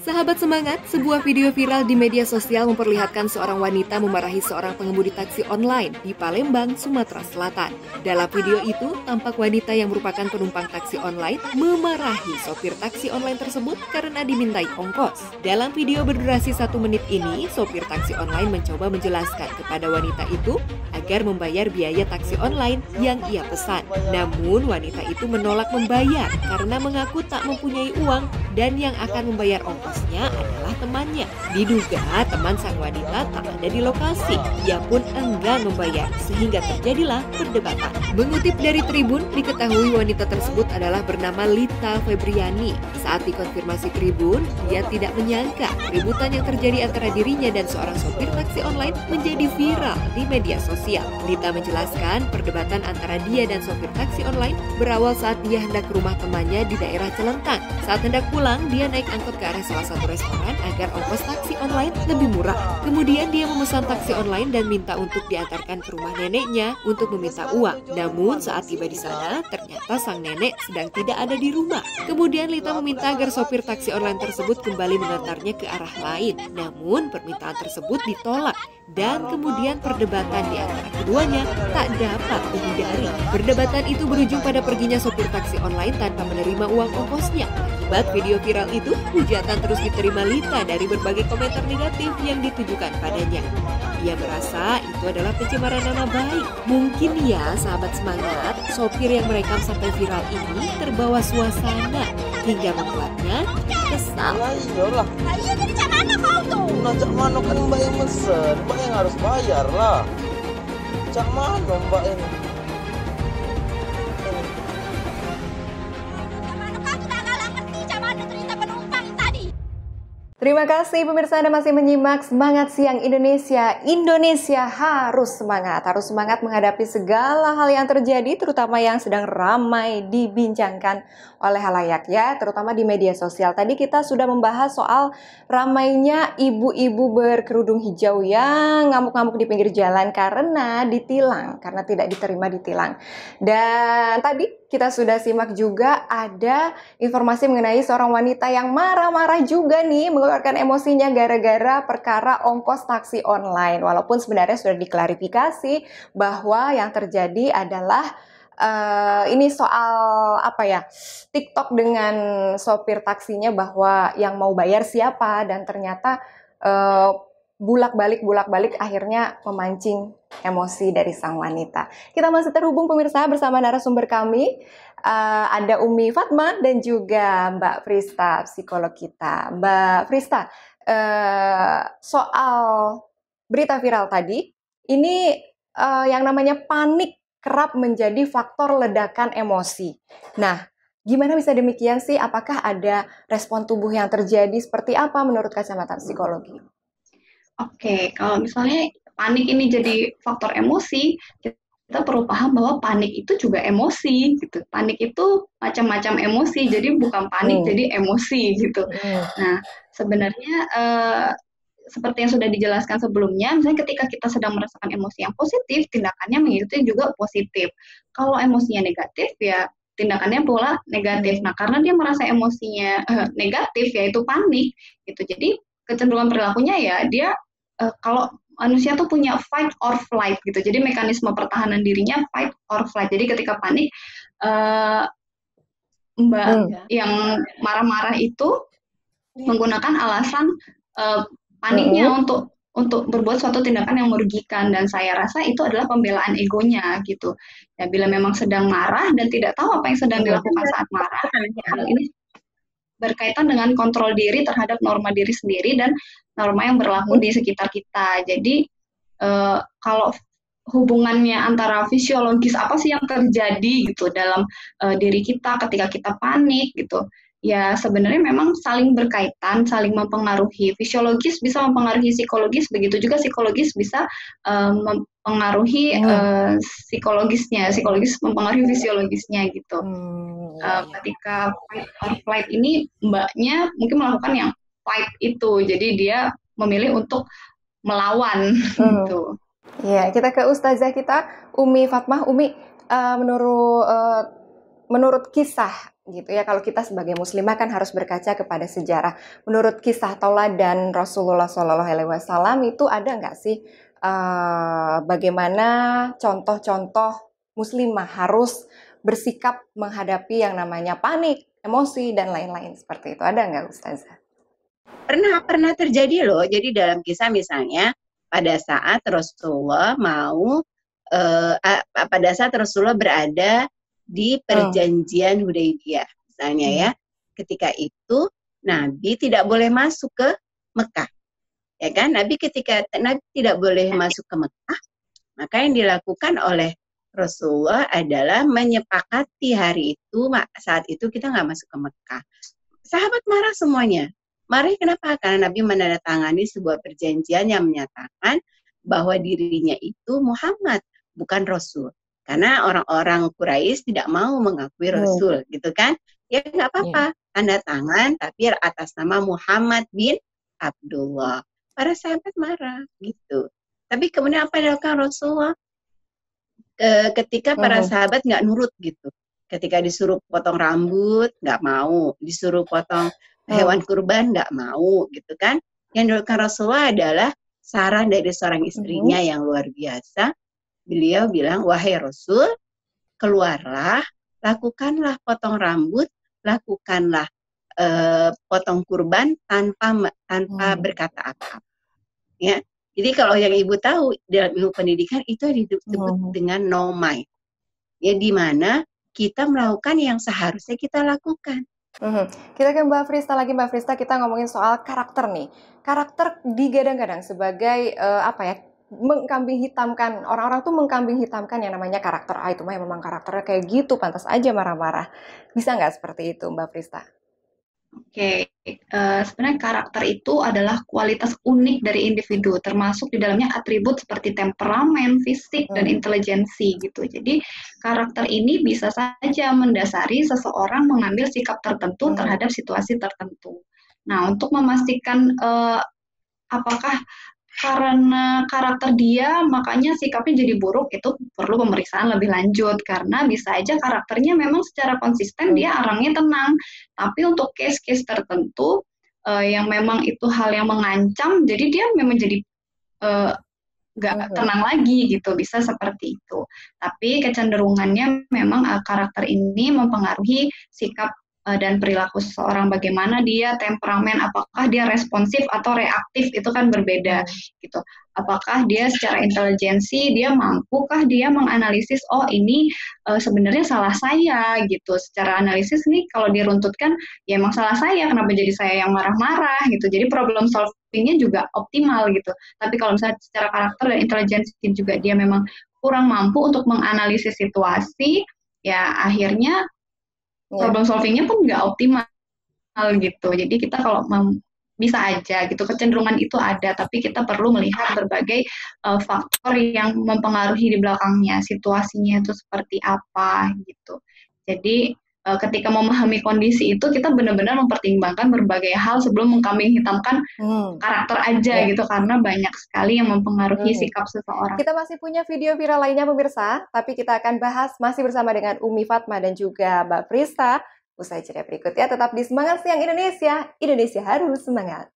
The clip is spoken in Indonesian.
Sahabat semangat, sebuah video viral di media sosial memperlihatkan seorang wanita memarahi seorang pengemudi taksi online di Palembang, Sumatera Selatan. Dalam video itu, tampak wanita yang merupakan penumpang taksi online memarahi sopir taksi online tersebut karena dimintai ongkos. Dalam video berdurasi 1 menit ini, sopir taksi online mencoba menjelaskan kepada wanita itu agar membayar biaya taksi online yang ia pesan. Namun, wanita itu menolak membayar karena mengaku tak mempunyai uang dan yang akan membayar ongkosnya adalah temannya. Diduga teman sang wanita tak ada di lokasi. Ia pun enggan membayar sehingga terjadilah perdebatan. Mengutip dari Tribun, diketahui wanita tersebut adalah bernama Lita Febriani. Saat dikonfirmasi Tribun, dia tidak menyangka keributan yang terjadi antara dirinya dan seorang sopir taksi online menjadi viral di media sosial. Lita menjelaskan perdebatan antara dia dan sopir taksi online berawal saat dia hendak ke rumah temannya di daerah Celentang. Saat hendak pulang, dia naik angkot ke arah salah satu restoran agar ongkos taksi online lebih murah. Kemudian dia memesan taksi online dan minta untuk diantarkan ke rumah neneknya untuk meminta uang. Namun saat tiba di sana, ternyata sang nenek sedang tidak ada di rumah. Kemudian Lita meminta agar sopir taksi online tersebut kembali mengantarnya ke arah lain. Namun permintaan tersebut ditolak dan kemudian perdebatan di antara keduanya tak dapat dihindari. Perdebatan itu berujung pada perginya sopir taksi online tanpa menerima uang ongkosnya. Akibat video viral itu, hujatan terus diterima Lita dari berbagai komentar negatif yang ditujukan padanya. Ia merasa itu adalah pencemaran nama baik. Mungkin ya, sahabat semangat, sopir yang merekam sampai viral ini terbawa suasana hingga membuatnya kesal. Iyalah. Iya, jadi cak mana kau tuh? Cak mana kan mbak yang mesen, mbak yang harus bayar lah. Cak mana mbak ini? Terima kasih pemirsa, Anda masih menyimak Semangat Siang Indonesia. Indonesia harus semangat menghadapi segala hal yang terjadi, terutama yang sedang ramai dibincangkan oleh halayak ya, terutama di media sosial. Tadi kita sudah membahas soal ramainya ibu-ibu berkerudung hijau yang ngamuk-ngamuk di pinggir jalan karena tidak diterima ditilang. Dan tadi kita sudah simak juga ada informasi mengenai seorang wanita yang marah-marah juga nih, mengeluarkan emosinya gara-gara perkara ongkos taksi online. Walaupun sebenarnya sudah diklarifikasi bahwa yang terjadi adalah ini soal TikTok dengan sopir taksinya bahwa yang mau bayar siapa, dan ternyata bulak-balik akhirnya memancing emosi dari sang wanita. Kita masih terhubung pemirsa bersama narasumber kami. Ada Umi Fatma dan juga Mbak Frista, psikolog kita. Mbak Frista, soal berita viral tadi, ini yang namanya panik kerap menjadi faktor ledakan emosi. Nah, gimana bisa demikian sih? Apakah ada respon tubuh yang terjadi? Seperti apa menurut kacamata psikologi? Oke, kalau misalnya panik ini jadi faktor emosi, kita perlu paham bahwa panik itu juga emosi, gitu. Panik itu macam-macam emosi, jadi bukan panik, jadi emosi, gitu. Nah, sebenarnya seperti yang sudah dijelaskan sebelumnya, misalnya ketika kita sedang merasakan emosi yang positif, tindakannya mengikuti juga positif. Kalau emosinya negatif, ya tindakannya pula negatif. Nah, karena dia merasa emosinya negatif, yaitu panik, gitu. Jadi kecenderungan perilakunya ya dia kalau manusia tuh punya fight or flight gitu, jadi mekanisme pertahanan dirinya fight or flight. Jadi ketika panik, yang marah-marah itu menggunakan alasan paniknya untuk berbuat suatu tindakan yang merugikan, dan saya rasa itu adalah pembelaan egonya gitu. Ya, bila memang sedang marah dan tidak tahu apa yang sedang dilakukan saat marah, hal ini berkaitan dengan kontrol diri terhadap norma diri sendiri dan norma yang berlaku di sekitar kita. Jadi kalau hubungannya antara fisiologis apa sih yang terjadi gitu dalam diri kita ketika kita panik gitu, ya sebenarnya memang saling berkaitan, saling mempengaruhi. Fisiologis bisa mempengaruhi psikologis, begitu juga psikologis bisa mempengaruhi psikologisnya, psikologis mempengaruhi fisiologisnya gitu. Ketika fight or flight ini mbaknya mungkin melakukan yang fight itu, jadi dia memilih untuk melawan gitu. Ya, kita ke ustazah kita Umi Fatmah. Umi, menurut kisah gitu ya. Kalau kita sebagai muslimah kan harus berkaca kepada sejarah. Menurut kisah tauladan Rasulullah SAW itu ada nggak sih bagaimana contoh-contoh muslimah harus bersikap menghadapi yang namanya panik, emosi dan lain-lain seperti itu? Ada nggak Ustazah? Pernah terjadi loh. Jadi dalam kisah misalnya pada saat Rasulullah pada saat Rasulullah berada di perjanjian Hudaybiyah misalnya ya, ketika itu Nabi tidak boleh masuk ke Mekah, ya kan? Ketika Nabi tidak boleh masuk ke Mekah, maka yang dilakukan oleh Rasulullah adalah menyepakati hari itu, saat itu kita nggak masuk ke Mekah. Sahabat marah semuanya. Marah kenapa? Karena Nabi menandatangani sebuah perjanjian yang menyatakan bahwa dirinya itu Muhammad, bukan Rasul. Karena orang-orang Quraisy tidak mau mengakui Rasul, gitu kan? Ya nggak apa-apa, tanda tangan, tapi atas nama Muhammad bin Abdullah. Para sahabat marah, gitu. Tapi kemudian apa yang dilakukan Rasulullah? Ketika para sahabat nggak nurut, gitu. Ketika disuruh potong rambut, nggak mau. Disuruh potong hewan kurban, nggak mau, gitu kan? Yang dilakukan Rasulullah adalah saran dari seorang istrinya yang luar biasa. Beliau bilang, wahai Rasul, keluarlah, lakukanlah potong rambut, lakukanlah potong kurban tanpa berkata apa-apa. Ya, jadi kalau yang ibu tahu dalam ilmu pendidikan itu disebut dengan no mind. Ya, di mana kita melakukan yang seharusnya kita lakukan. Kita ke Mbak Frista lagi. Mbak Frista, kita ngomongin soal karakter nih. Karakter digadang-gadang sebagai mengkambing hitamkan. Orang-orang tuh mengkambing hitamkan yang namanya karakter. Itu mah memang karakternya kayak gitu, pantas aja marah-marah. Bisa nggak seperti itu, Mbak Frista? Oke, sebenarnya karakter itu adalah kualitas unik dari individu, termasuk di dalamnya atribut seperti temperamen, fisik, dan intelijensi gitu. Jadi karakter ini bisa saja mendasari seseorang mengambil sikap tertentu terhadap situasi tertentu. Nah, untuk memastikan apakah karena karakter dia makanya sikapnya jadi buruk, itu perlu pemeriksaan lebih lanjut, karena bisa aja karakternya memang secara konsisten dia orangnya tenang, tapi untuk case-case tertentu yang memang itu hal yang mengancam, jadi dia memang jadi nggak tenang lagi gitu, bisa seperti itu. Tapi kecenderungannya memang karakter ini mempengaruhi sikap dan perilaku seseorang, bagaimana dia temperamen, apakah dia responsif atau reaktif, itu kan berbeda gitu. Apakah dia secara intelijensi, dia mampukah dia menganalisis, oh ini sebenarnya salah saya gitu. Secara analisis nih kalau diruntutkan, ya emang salah saya, kenapa jadi saya yang marah-marah gitu. Jadi problem solvingnya juga optimal gitu. Tapi kalau misalnya secara karakter dan intelijensi juga dia memang kurang mampu untuk menganalisis situasi, ya akhirnya problem solvingnya pun nggak optimal gitu. Jadi kita kalau bisa aja gitu, kecenderungan itu ada, tapi kita perlu melihat berbagai faktor yang mempengaruhi di belakangnya, situasinya itu seperti apa gitu. Jadi ketika memahami kondisi itu, kita benar-benar mempertimbangkan berbagai hal sebelum mengkambing hitamkan karakter aja gitu, karena banyak sekali yang mempengaruhi sikap seseorang. Kita masih punya video viral lainnya pemirsa, tapi kita akan bahas masih bersama dengan Umi Fatma dan juga Mbak Frista usai jeda berikut ya. Tetap di Semangat Siang Indonesia, Indonesia harus semangat.